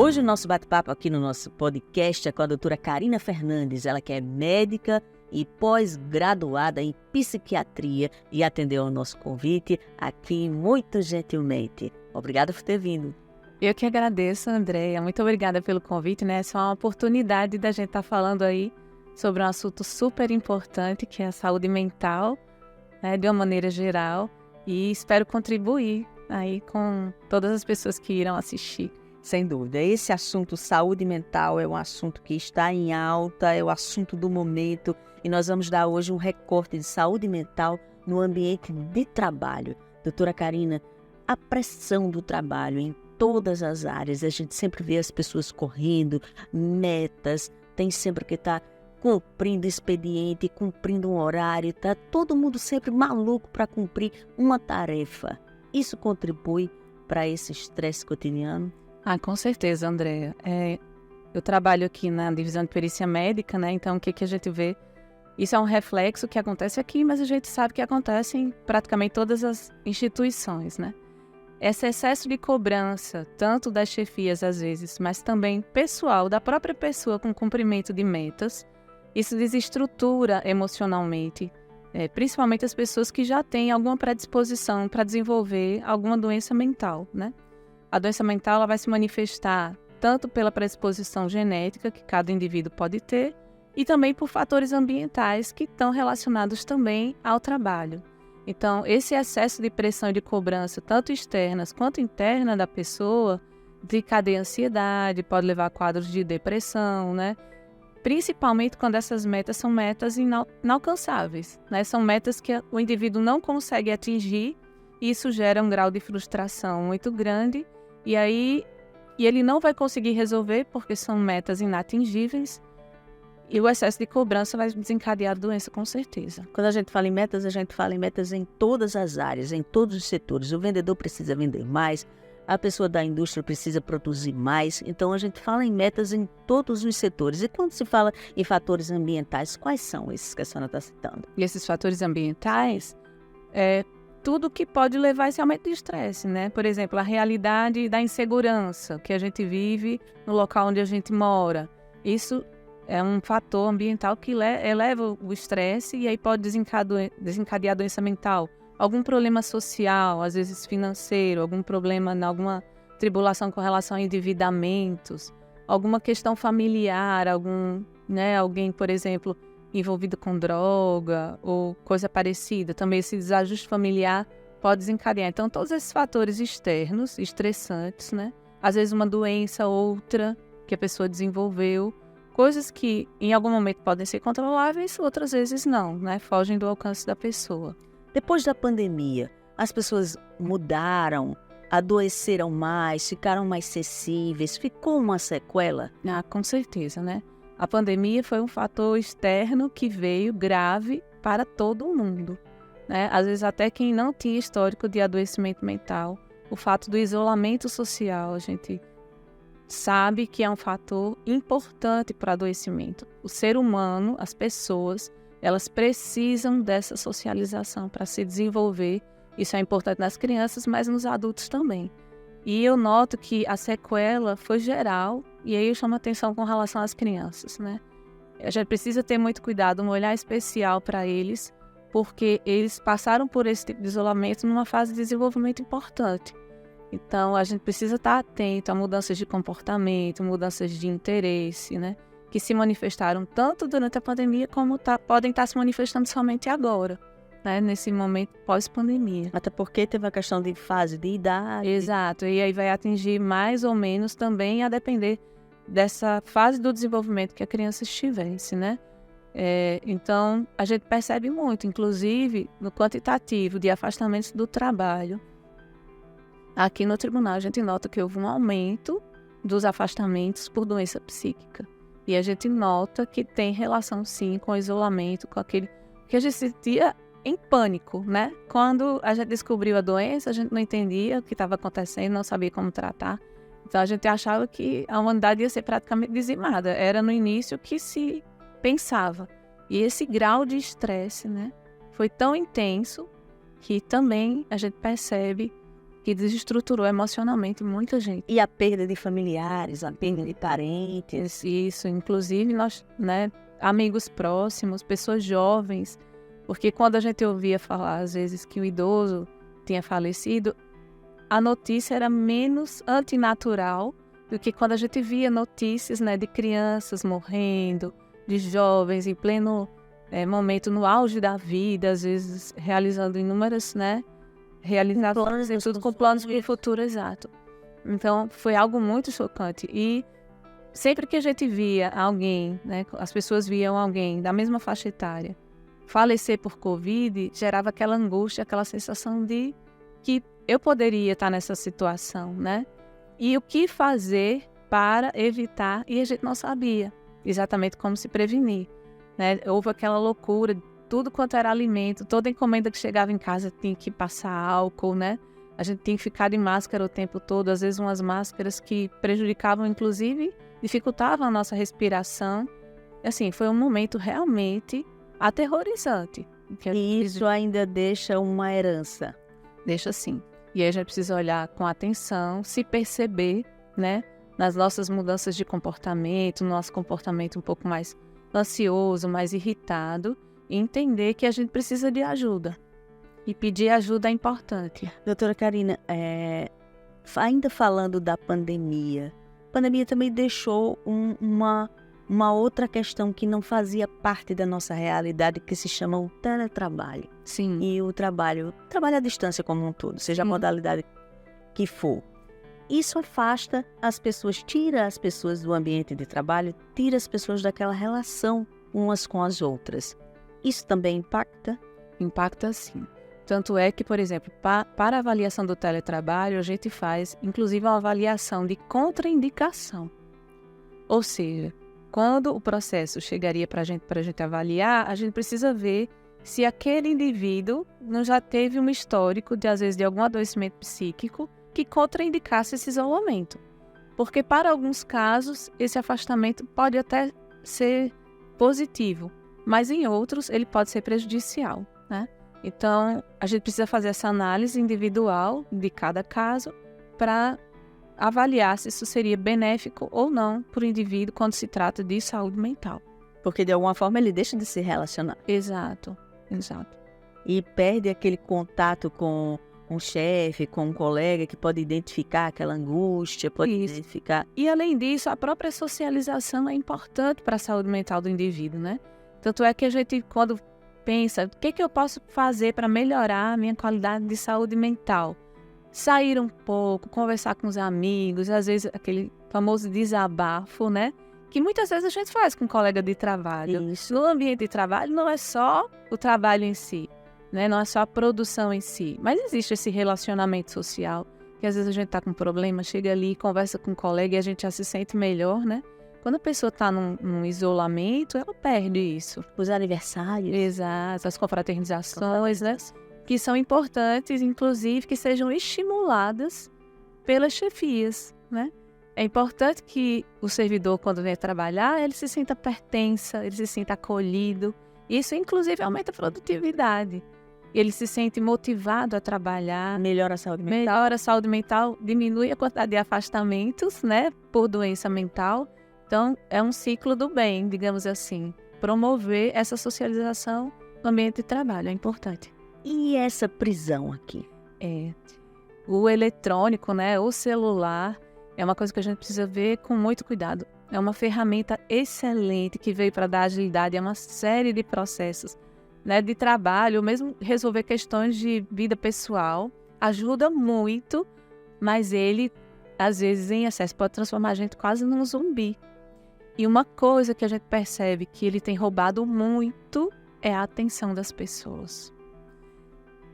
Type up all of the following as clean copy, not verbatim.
Hoje o nosso bate-papo aqui no nosso podcast é com a doutora Karina Fernandes, ela que é médica e pós-graduada em psiquiatria e atendeu ao nosso convite aqui muito gentilmente. Obrigada por ter vindo. Eu que agradeço, Andréia. Muito obrigada pelo convite, né? Essa é uma oportunidade da gente estar falando aí sobre um assunto super importante, que é a saúde mental, né, de uma maneira geral, e espero contribuir aí com todas as pessoas que irão assistir. Sem dúvida, esse assunto saúde mental é um assunto que está em alta, é o assunto do momento, e nós vamos dar hoje um recorte de saúde mental no ambiente de trabalho. Doutora Karina, a pressão do trabalho em todas as áreas, a gente sempre vê as pessoas correndo, metas, tem sempre que estar cumprindo expediente, cumprindo um horário, tá todo mundo sempre maluco para cumprir uma tarefa. Isso contribui para esse estresse cotidiano? Com certeza, Andréia. Eu trabalho aqui na divisão de perícia médica, né? Então, o que a gente vê? Isso é um reflexo que acontece aqui, mas a gente sabe que acontece em praticamente todas as instituições, né? Esse excesso de cobrança, tanto das chefias às vezes, mas também pessoal, da própria pessoa com cumprimento de metas, isso desestrutura emocionalmente, principalmente as pessoas que já têm alguma predisposição para desenvolver alguma doença mental, né? A doença mental ela vai se manifestar tanto pela predisposição genética que cada indivíduo pode ter e também por fatores ambientais que estão relacionados também ao trabalho. Então, esse excesso de pressão e de cobrança, tanto externas quanto interna da pessoa, desencadeia ansiedade, pode levar a quadros de depressão, né? Principalmente quando essas metas são metas inalcançáveis, né? São metas que o indivíduo não consegue atingir e isso gera um grau de frustração muito grande e ele não vai conseguir resolver porque são metas inatingíveis e o excesso de cobrança vai desencadear a doença com certeza. Quando a gente fala em metas em todas as áreas, em todos os setores. O vendedor precisa vender mais, a pessoa da indústria precisa produzir mais. Então, a gente fala em metas em todos os setores. E quando se fala em fatores ambientais, quais são esses que a senhora está citando? E esses fatores ambientais é tudo que pode levar a esse aumento de estresse, né? Por exemplo, a realidade da insegurança que a gente vive no local onde a gente mora. Isso é um fator ambiental que eleva o estresse e aí pode desencadear a doença mental. Algum problema social, às vezes financeiro, algum problema, alguma tribulação com relação a endividamentos, alguma questão familiar, alguém, por exemplo, envolvido com droga ou coisa parecida. Também esse desajuste familiar pode desencadear. Então, todos esses fatores externos, estressantes, né? Às vezes uma doença, outra que a pessoa desenvolveu, coisas que em algum momento podem ser controláveis, outras vezes não, né? Fogem do alcance da pessoa. Depois da pandemia, as pessoas mudaram, adoeceram mais, ficaram mais sensíveis, ficou uma sequela? Com certeza, né? A pandemia foi um fator externo que veio grave para todo mundo, né? Às vezes até quem não tinha histórico de adoecimento mental, o fato do isolamento social, a gente sabe que é um fator importante para o adoecimento. O ser humano, as pessoas, elas precisam dessa socialização para se desenvolver. Isso é importante nas crianças, mas nos adultos também. E eu noto que a sequela foi geral, e aí eu chamo a atenção com relação às crianças, né? A gente precisa ter muito cuidado, um olhar especial para eles, porque eles passaram por esse tipo de isolamento numa fase de desenvolvimento importante. Então, a gente precisa estar atento a mudanças de comportamento, mudanças de interesse, né? Que se manifestaram tanto durante a pandemia como podem estar se manifestando somente agora, né? Nesse momento pós-pandemia. Até porque teve a questão de fase, de idade. Exato, e aí vai atingir mais ou menos também a depender dessa fase do desenvolvimento que a criança estivesse, né? Então, a gente percebe muito, inclusive no quantitativo de afastamentos do trabalho. Aqui no tribunal a gente nota que houve um aumento dos afastamentos por doença psíquica. E a gente nota que tem relação sim com o isolamento, com aquele que a gente sentia em pânico, né? Quando a gente descobriu a doença, a gente não entendia o que estava acontecendo, não sabia como tratar. Então a gente achava que a humanidade ia ser praticamente dizimada. Era no início que se pensava. E esse grau de estresse, né, foi tão intenso que também a gente percebe que desestruturou emocionalmente muita gente. E a perda de familiares, a perda de parentes. Isso, inclusive nós, né, amigos próximos, pessoas jovens, porque quando a gente ouvia falar às vezes que o idoso tinha falecido, a notícia era menos antinatural do que quando a gente via notícias, né, de crianças morrendo, de jovens em pleno momento, no auge da vida, às vezes realizando inúmeras, né, realizações e tudo com planos para o futuro, exato. Então, foi algo muito chocante. E sempre que a gente via alguém, né, as pessoas viam alguém da mesma faixa etária falecer por Covid, gerava aquela angústia, aquela sensação de que eu poderia estar nessa situação, né? E o que fazer para evitar, e a gente não sabia exatamente como se prevenir, né? Houve aquela loucura, tudo quanto era alimento, toda encomenda que chegava em casa tinha que passar álcool, né? A gente tinha que ficar de máscara o tempo todo, às vezes umas máscaras que prejudicavam, inclusive, dificultavam a nossa respiração. Assim, foi um momento realmente aterrorizante. E isso ainda deixa uma herança. Deixa sim. E aí a gente precisa olhar com atenção, se perceber, né, nas nossas mudanças de comportamento, no nosso comportamento um pouco mais ansioso, mais irritado, e entender que a gente precisa de ajuda. E pedir ajuda é importante. Doutora Karina, ainda falando da pandemia, a pandemia também deixou uma outra questão que não fazia parte da nossa realidade, que se chama o teletrabalho. Sim. E o trabalho à distância como um todo, seja a modalidade que for. Isso afasta as pessoas, tira as pessoas do ambiente de trabalho, tira as pessoas daquela relação umas com as outras. Isso também impacta? Impacta sim. Tanto é que, por exemplo, para a avaliação do teletrabalho, a gente faz, inclusive, uma avaliação de contraindicação. Ou seja, quando o processo chegaria para a gente avaliar, a gente precisa ver se aquele indivíduo não já teve um histórico, às vezes, de algum adoecimento psíquico que contraindicasse esse isolamento. Porque, para alguns casos, esse afastamento pode até ser positivo, mas em outros ele pode ser prejudicial, né? Então, a gente precisa fazer essa análise individual de cada caso para avaliar se isso seria benéfico ou não para o indivíduo quando se trata de saúde mental. Porque, de alguma forma, ele deixa de se relacionar. Exato. E perde aquele contato com um chefe, com um colega que pode identificar aquela angústia, pode identificar... E, além disso, a própria socialização é importante para a saúde mental do indivíduo, né? Tanto é que a gente, quando pensa, o que eu posso fazer para melhorar a minha qualidade de saúde mental? Sair um pouco, conversar com os amigos, às vezes aquele famoso desabafo, né? Que muitas vezes a gente faz com um colega de trabalho. Isso. No ambiente de trabalho não é só o trabalho em si, né? Não é só a produção em si, mas existe esse relacionamento social, que às vezes a gente está com um problema, chega ali, conversa com um colega e a gente já se sente melhor, né? Quando a pessoa está num isolamento, ela perde isso. Os aniversários. Exato, as confraternizações, né? Que são importantes, inclusive, que sejam estimuladas pelas chefias, né? É importante que o servidor, quando vem trabalhar, ele se sinta pertença, ele se sinta acolhido. Isso, inclusive, aumenta a produtividade. Ele se sente motivado a trabalhar. Melhora a saúde mental. Melhora a saúde mental, diminui a quantidade de afastamentos, né? Por doença mental. Então, é um ciclo do bem, digamos assim. Promover essa socialização no ambiente de trabalho é importante. E essa prisão aqui? O eletrônico, né? O celular... É uma coisa que a gente precisa ver com muito cuidado. É uma ferramenta excelente que veio para dar agilidade a uma série de processos, né, de trabalho, mesmo resolver questões de vida pessoal. Ajuda muito, mas ele, às vezes, em excesso, pode transformar a gente quase num zumbi. E uma coisa que a gente percebe que ele tem roubado muito é a atenção das pessoas.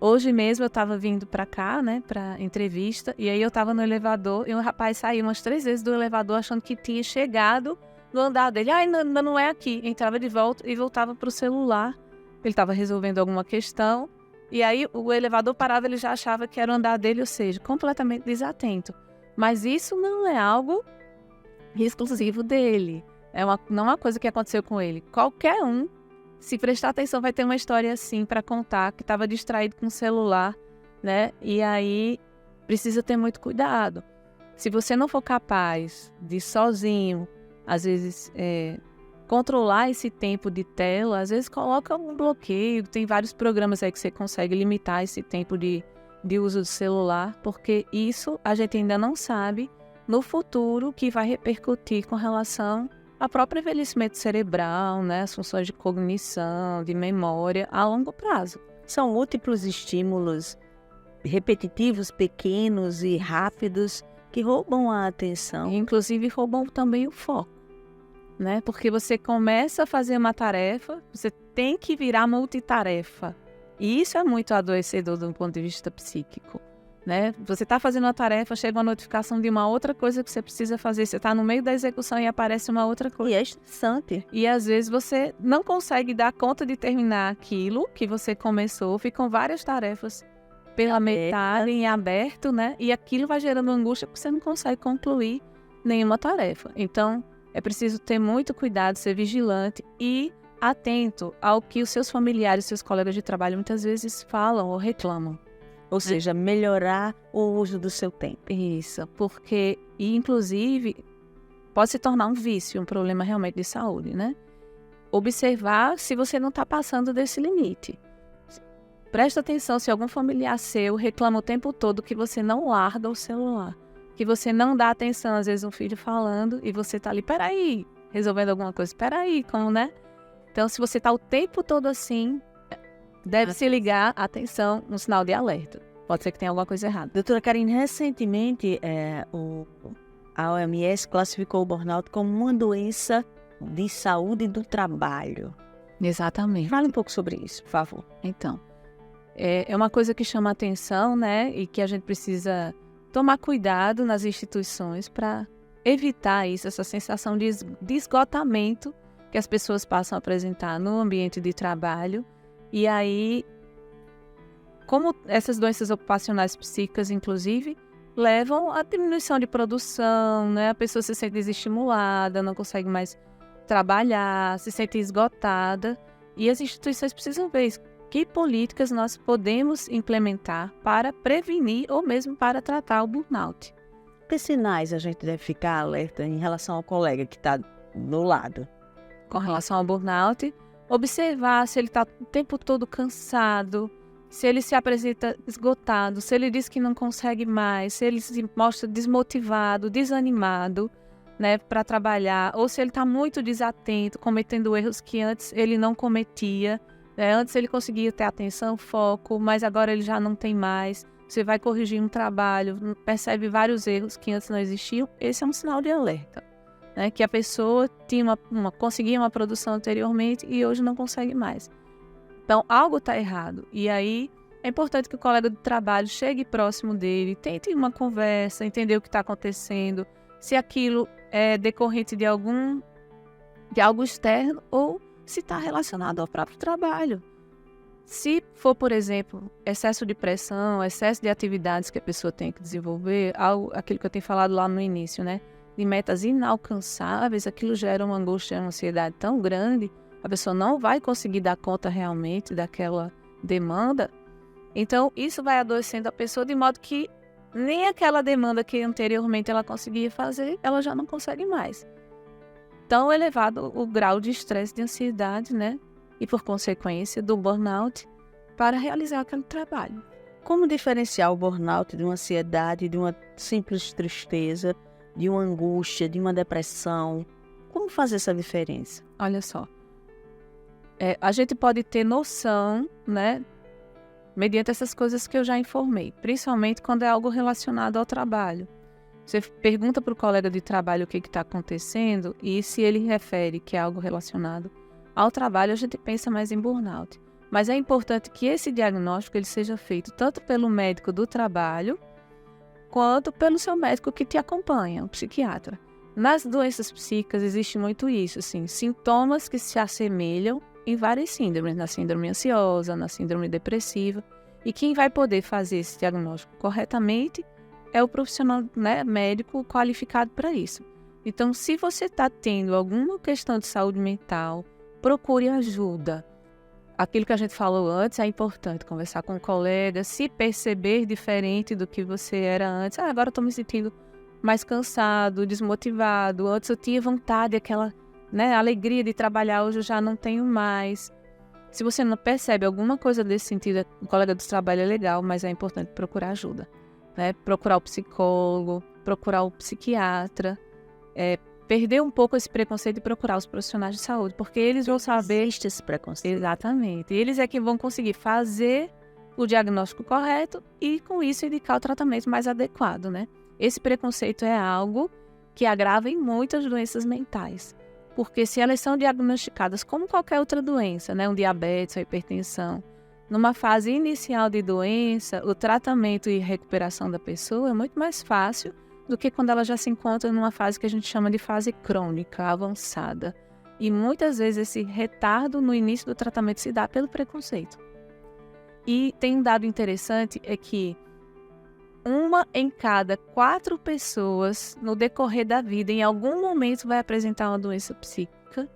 Hoje mesmo eu estava vindo para cá, né, para entrevista, e aí eu estava no elevador e um rapaz saiu umas 3 vezes do elevador achando que tinha chegado no andar dele. Ainda não é aqui. Entrava de volta e voltava para o celular. Ele estava resolvendo alguma questão e aí o elevador parava, ele já achava que era o andar dele, ou seja, completamente desatento. Mas isso não é algo exclusivo dele. Não é uma coisa que aconteceu com ele. Qualquer um, se prestar atenção, vai ter uma história assim para contar, que estava distraído com o celular, né? E aí precisa ter muito cuidado. Se você não for capaz de sozinho, às vezes, controlar esse tempo de tela, às vezes coloca um bloqueio. Tem vários programas aí que você consegue limitar esse tempo de uso do celular, porque isso a gente ainda não sabe no futuro que vai repercutir com relação ao próprio envelhecimento cerebral, né, as funções de cognição, de memória a longo prazo. São múltiplos estímulos repetitivos, pequenos e rápidos que roubam a atenção. E, inclusive, roubam também o foco, né? Porque você começa a fazer uma tarefa, você tem que virar multitarefa. E isso é muito adoecedor do ponto de vista psíquico, né? Você está fazendo uma tarefa, chega uma notificação de uma outra coisa que você precisa fazer, você está no meio da execução e aparece uma outra coisa. E é estressante. E às vezes você não consegue dar conta de terminar aquilo que você começou, ficam várias tarefas pela metade em aberto, né? E aquilo vai gerando angústia porque você não consegue concluir nenhuma tarefa. Então, é preciso ter muito cuidado, ser vigilante e atento ao que os seus familiares, seus colegas de trabalho muitas vezes falam ou reclamam. Ou seja, melhorar o uso do seu tempo. Isso, porque, inclusive, pode se tornar um vício, um problema realmente de saúde, né? Observar se você não está passando desse limite. Presta atenção se algum familiar seu reclama o tempo todo que você não larga o celular, que você não dá atenção, às vezes um filho falando e você está ali, peraí, resolvendo alguma coisa, peraí, como, né? Então, se você está o tempo todo assim, deve se ligar, atenção, um sinal de alerta. Pode ser que tenha alguma coisa errada. Doutora Karine, recentemente a OMS classificou o burnout como uma doença de saúde do trabalho. Exatamente. Fale um pouco sobre isso, por favor. Então, é uma coisa que chama atenção, né? E que a gente precisa tomar cuidado nas instituições para evitar isso, essa sensação de esgotamento que as pessoas passam a apresentar no ambiente de trabalho. E aí, como essas doenças ocupacionais psíquicas, inclusive, levam à diminuição de produção, né? A pessoa se sente desestimulada, não consegue mais trabalhar, se sente esgotada. E as instituições precisam ver isso. Que políticas nós podemos implementar para prevenir ou mesmo para tratar o burnout? Que sinais a gente deve ficar alerta em relação ao colega que está do lado? Com relação ao burnout, observar se ele está o tempo todo cansado, se ele se apresenta esgotado, se ele diz que não consegue mais, se ele se mostra desmotivado, desanimado, né, para trabalhar, ou se ele está muito desatento, cometendo erros que antes ele não cometia. Antes ele conseguia ter atenção, foco, mas agora ele já não tem mais. Você vai corrigir um trabalho, percebe vários erros que antes não existiam. Esse é um sinal de alerta, né? Que a pessoa tinha conseguia uma produção anteriormente e hoje não consegue mais. Então, algo está errado. E aí, é importante que o colega de trabalho chegue próximo dele, tente uma conversa, entender o que está acontecendo, se aquilo é decorrente de algo externo ou se está relacionado ao próprio trabalho. Se for, por exemplo, excesso de pressão, excesso de atividades que a pessoa tem que desenvolver, aquilo que eu tenho falado lá no início, né? De metas inalcançáveis, aquilo gera uma angústia e uma ansiedade tão grande, a pessoa não vai conseguir dar conta realmente daquela demanda. Então, isso vai adoecendo a pessoa de modo que nem aquela demanda que anteriormente ela conseguia fazer, ela já não consegue mais. Tão elevado o grau de estresse, de ansiedade, né? E, por consequência, do burnout para realizar aquele trabalho. Como diferenciar o burnout de uma ansiedade, de uma simples tristeza, de uma angústia, de uma depressão? Como fazer essa diferença? Olha só, a gente pode ter noção, né? Mediante essas coisas que eu já informei, principalmente quando é algo relacionado ao trabalho. Você pergunta para o colega de trabalho o que está acontecendo e se ele refere que é algo relacionado ao trabalho, a gente pensa mais em burnout. Mas é importante que esse diagnóstico ele seja feito tanto pelo médico do trabalho quanto pelo seu médico que te acompanha, o psiquiatra. Nas doenças psíquicas existe muito isso, assim, sintomas que se assemelham em várias síndromes, na síndrome ansiosa, na síndrome depressiva. E quem vai poder fazer esse diagnóstico corretamente é o profissional, né, médico qualificado para isso. Então, se você está tendo alguma questão de saúde mental, procure ajuda. aquilo que a gente falou antes, é importante conversar com um colega, se perceber diferente do que você era antes. Agora eu estou me sentindo mais cansado, desmotivado. Antes eu tinha vontade, aquela, né, alegria de trabalhar, hoje eu já não tenho mais. Se você não percebe alguma coisa desse sentido, o colega do trabalho é legal, mas é importante procurar ajuda, né? Procurar o psicólogo, procurar o psiquiatra, perder um pouco esse preconceito e procurar os profissionais de saúde, porque eles vão saber... Existe esse preconceito. Exatamente. Eles é que vão conseguir fazer o diagnóstico correto e, com isso, indicar o tratamento mais adequado, né? Esse preconceito é algo que agrava em muitas doenças mentais. Porque se elas são diagnosticadas como qualquer outra doença, né, um diabetes, a hipertensão, numa fase inicial de doença, o tratamento e recuperação da pessoa é muito mais fácil do que quando ela já se encontra numa fase que a gente chama de fase crônica, avançada. E muitas vezes esse retardo no início do tratamento se dá pelo preconceito. E tem um dado interessante, é que 1 em cada 4 pessoas, no decorrer da vida, em algum momento vai apresentar uma doença psíquica.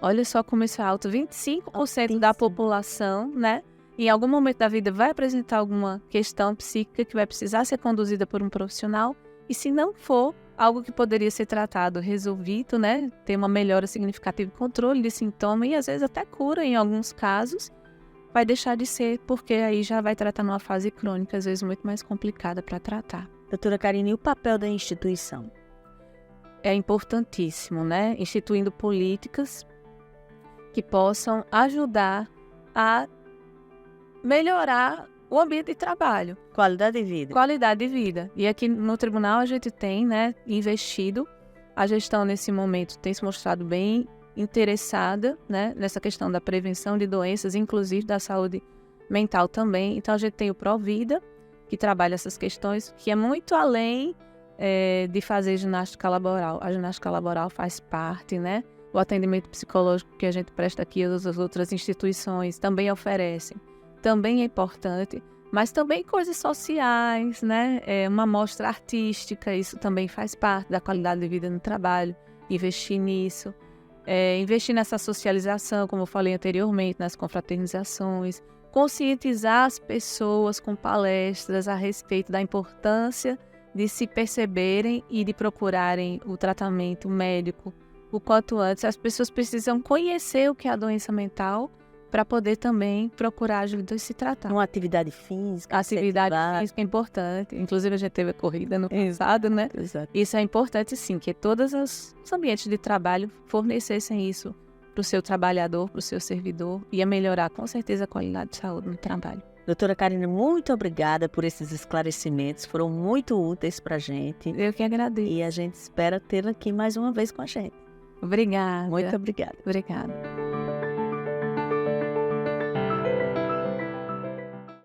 Olha só como isso é alto. 25% da população, né? Em algum momento da vida vai apresentar alguma questão psíquica que vai precisar ser conduzida por um profissional. E se não for, algo que poderia ser tratado, resolvido, né? Ter uma melhora significativa de controle de sintoma e às vezes até cura em alguns casos, vai deixar de ser, porque aí já vai tratar numa fase crônica, às vezes muito mais complicada para tratar. Doutora Karine, e o papel da instituição? É importantíssimo, né? Instituindo políticas que possam ajudar a melhorar o ambiente de trabalho. Qualidade de vida. Qualidade de vida. E aqui no tribunal a gente tem, né, investido. A gestão nesse momento tem se mostrado bem interessada, né, nessa questão da prevenção de doenças, inclusive da saúde mental também. Então a gente tem o Provida, que trabalha essas questões, que é muito além de fazer ginástica laboral. A ginástica laboral faz parte, né? O atendimento psicológico que a gente presta aqui, as outras instituições também oferecem. Também é importante, mas também coisas sociais, né? Uma mostra artística, isso também faz parte da qualidade de vida no trabalho, investir nisso. Investir nessa socialização, como eu falei anteriormente, nas confraternizações, conscientizar as pessoas com palestras a respeito da importância de se perceberem e de procurarem o tratamento médico o quanto antes. As pessoas precisam conhecer o que é a doença mental para poder também procurar ajuda e se tratar. Uma atividade física. A atividade física é importante. Inclusive, a gente teve a corrida no passado, né? Exato. Isso é importante, sim, que todos os ambientes de trabalho fornecessem isso para o seu trabalhador, para o seu servidor, ia melhorar, com certeza, a qualidade de saúde no trabalho. Doutora Karine, muito obrigada por esses esclarecimentos. Foram muito úteis para a gente. Eu que agradeço. E a gente espera tê-la aqui mais uma vez com a gente. Obrigada. Muito obrigada. Obrigada.